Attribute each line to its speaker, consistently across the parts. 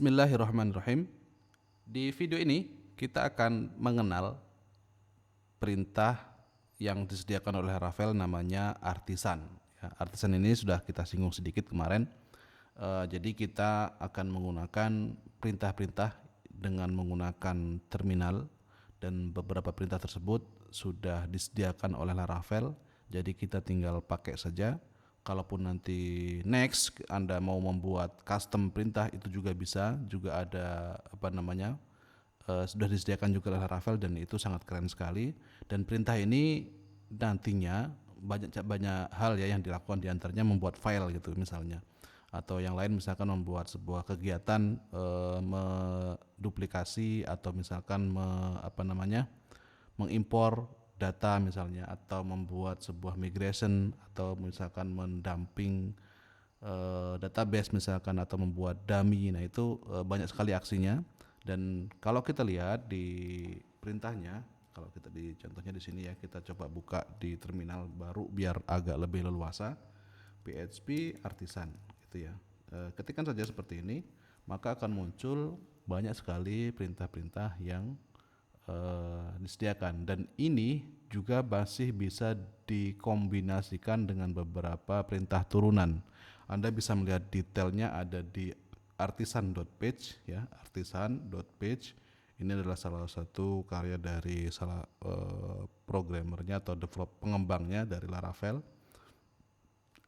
Speaker 1: Bismillahirrahmanirrahim. Di video ini kita akan mengenal perintah yang disediakan oleh Laravel namanya artisan. Ya, artisan ini sudah kita singgung sedikit kemarin. Jadi kita akan menggunakan perintah-perintah dengan menggunakan terminal, dan beberapa perintah tersebut sudah disediakan oleh Laravel. Jadi kita tinggal pakai saja. Kalaupun nanti next Anda mau membuat custom perintah itu juga bisa, juga ada sudah disediakan juga oleh Laravel, dan itu sangat keren sekali. Dan perintah ini nantinya banyak banyak hal ya yang dilakukan, diantaranya membuat file gitu misalnya, atau yang lain misalkan membuat sebuah kegiatan menduplikasi, atau misalkan mengimpor data misalnya, atau membuat sebuah migration, atau misalkan mendamping database misalkan, atau membuat dummy. Nah itu banyak sekali aksinya. Dan kalau kita lihat di perintahnya, kalau kita di contohnya di sini ya, kita coba buka di terminal baru biar agak lebih leluasa. PHP artisan gitu ya. Ketikkan saja seperti ini, maka akan muncul banyak sekali perintah-perintah yang disediakan, dan ini juga masih bisa dikombinasikan dengan beberapa perintah turunan. Anda bisa melihat detailnya ada di artisan.page ya, artisan.page. Ini adalah salah satu karya dari salah programmernya atau develop pengembangnya dari Laravel.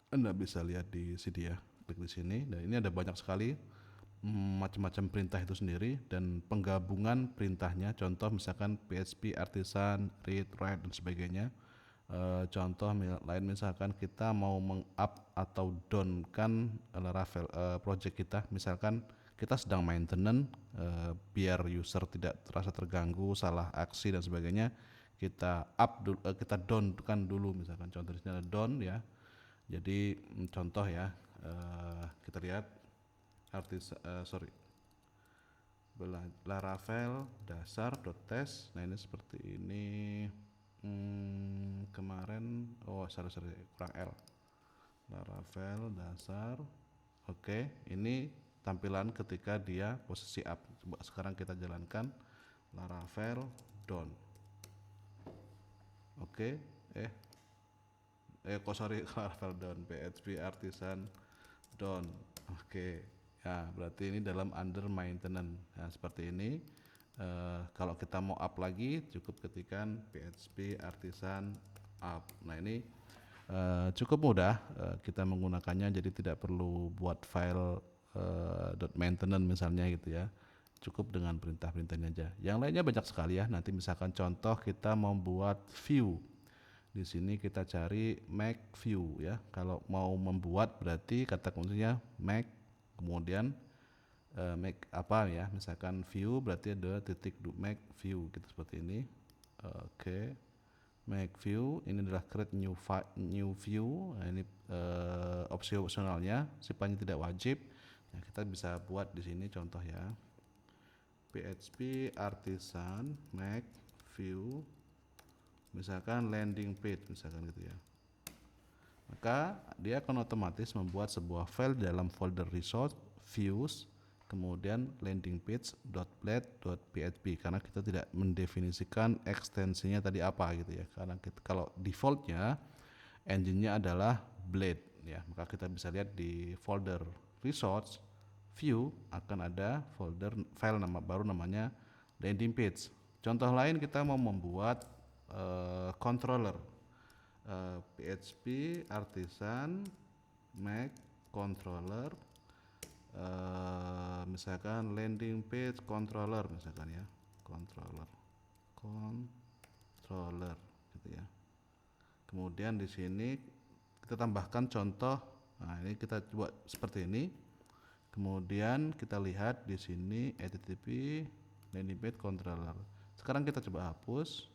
Speaker 1: Anda bisa lihat di sini ya, klik di sini. Dan ini ada banyak sekali macam-macam perintah itu sendiri dan penggabungan perintahnya. Contoh misalkan PHP artisan, read, write dan sebagainya. Contoh lain misalkan kita mau meng-up atau down kan Laravel project kita, misalkan kita sedang maintenance, biar user tidak terasa terganggu, salah aksi dan sebagainya, kita up dulu, kita down kan dulu, misalkan contoh di sini ada down ya. Jadi contoh ya, kita lihat Laravel dasar.test. Nah ini seperti ini. Kemarin sorry kurang L. Laravel dasar. Oke, ini tampilan ketika dia posisi up. Coba sekarang kita jalankan Laravel down. Oke, Laravel down, PHP artisan down. Oke, ya berarti ini dalam under maintenance. Nah seperti ini. Kalau kita mau up lagi, cukup ketikkan PHP artisan up. Nah ini cukup mudah kita menggunakannya, jadi tidak perlu buat file .maintenance misalnya gitu ya. Cukup dengan perintah-perintahnya aja. Yang lainnya banyak sekali ya. Nanti misalkan contoh kita membuat view. Di sini kita cari make view ya. Kalau mau membuat berarti kata kuncinya make, kemudian make apa ya, misalkan view berarti ada titik make view gitu seperti ini. Oke, make view ini adalah create new view. Nah, ini opsi opsionalnya, sifatnya tidak wajib. Nah, kita bisa buat di sini contoh ya, PHP artisan make view misalkan landing page misalkan gitu ya, maka dia akan otomatis membuat sebuah file dalam folder resource views, kemudian landing page.blade.php, karena kita tidak mendefinisikan ekstensinya tadi apa gitu ya, karena kalau defaultnya engine-nya adalah Blade ya, maka kita bisa lihat di folder resource view akan ada folder file baru namanya landing page. Contoh lain, kita mau membuat controller, PHP artisan make controller, misalkan landing page controller misalkan ya, controller gitu ya. Kemudian di sini kita tambahkan contoh. Nah ini kita coba seperti ini. Kemudian kita lihat di sini HTTP landing page controller. Sekarang kita coba hapus,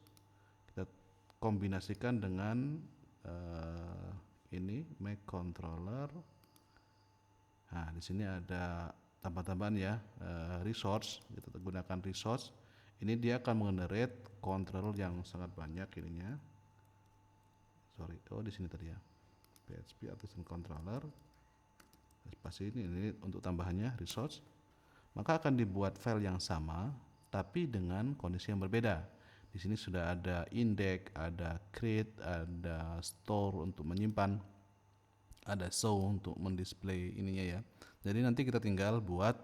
Speaker 1: kita kombinasikan dengan ini make controller. Nah di sini ada tambah-tambahan ya, resource. Kita gunakan resource. Ini dia akan mengenerate controller yang sangat banyak ininya. Di sini tadi ya, PHP artisan controller. Spasi ini untuk tambahannya resource. maka akan dibuat file yang sama tapi dengan kondisi yang berbeda. Di sini sudah ada index, ada create, ada store untuk menyimpan, ada show untuk mendisplay ininya ya. Jadi nanti kita tinggal buat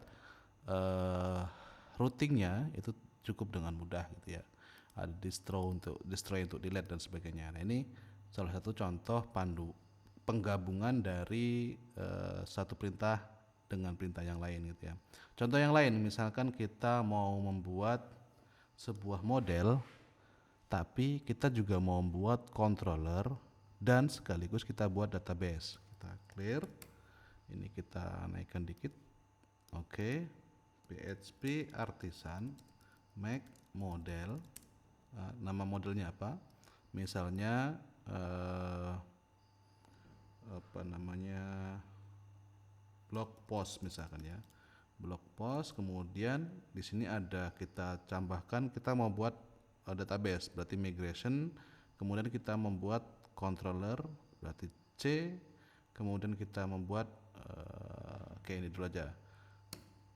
Speaker 1: routingnya itu cukup dengan mudah gitu ya. Ada destroy untuk delete dan sebagainya. Nah ini salah satu contoh penggabungan dari satu perintah dengan perintah yang lain gitu ya. Contoh yang lain, misalkan kita mau membuat sebuah model tapi kita juga mau membuat controller dan sekaligus kita buat database. Kita clear, ini kita naikkan dikit. Oke, PHP artisan make model. Nama modelnya apa? Misalnya apa namanya, blog post misalkan ya, blog post. Kemudian di sini ada kita tambahkan, kita mau buat database, berarti migration. Kemudian kita membuat controller, berarti C. Kemudian kita membuat kayak ini dulu aja,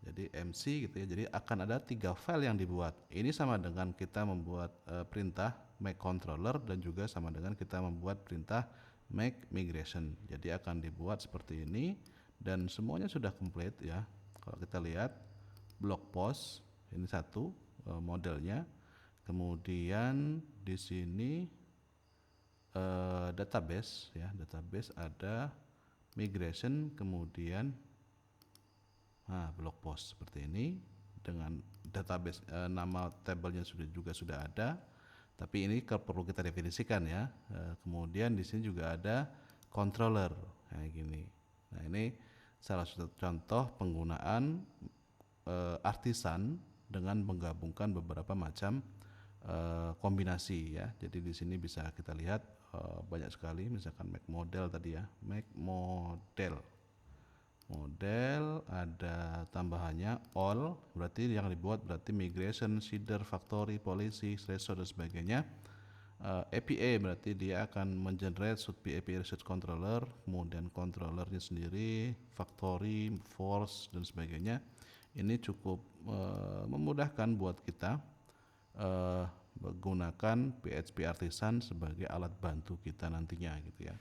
Speaker 1: jadi MC gitu ya. Jadi akan ada 3 file yang dibuat. Ini sama dengan kita membuat perintah make controller dan juga sama dengan kita membuat perintah make migration. Jadi akan dibuat seperti ini dan semuanya sudah komplit ya. Kalau kita lihat blog post ini satu modelnya. Kemudian di sini database ya, database ada migration, kemudian blog post seperti ini dengan database, nama tabelnya sudah ada, tapi ini perlu kita definisikan ya. Kemudian di sini juga ada controller kayak gini. Nah ini salah satu contoh penggunaan artisan dengan menggabungkan beberapa macam kombinasi ya. Jadi di sini bisa kita lihat banyak sekali, misalkan make model tadi ya, make model ada tambahannya all, berarti yang dibuat berarti migration, seeder, factory, policy, threshold dan sebagainya. APA berarti dia akan mengenerate should be APA research controller, kemudian controllernya sendiri, factory, force dan sebagainya. Ini cukup memudahkan buat kita menggunakan PHP Artisan sebagai alat bantu kita nantinya gitu ya.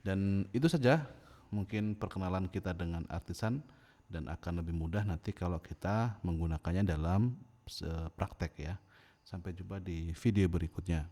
Speaker 1: Dan itu saja mungkin perkenalan kita dengan Artisan, dan akan lebih mudah nanti kalau kita menggunakannya dalam praktek ya. Sampai jumpa di video berikutnya.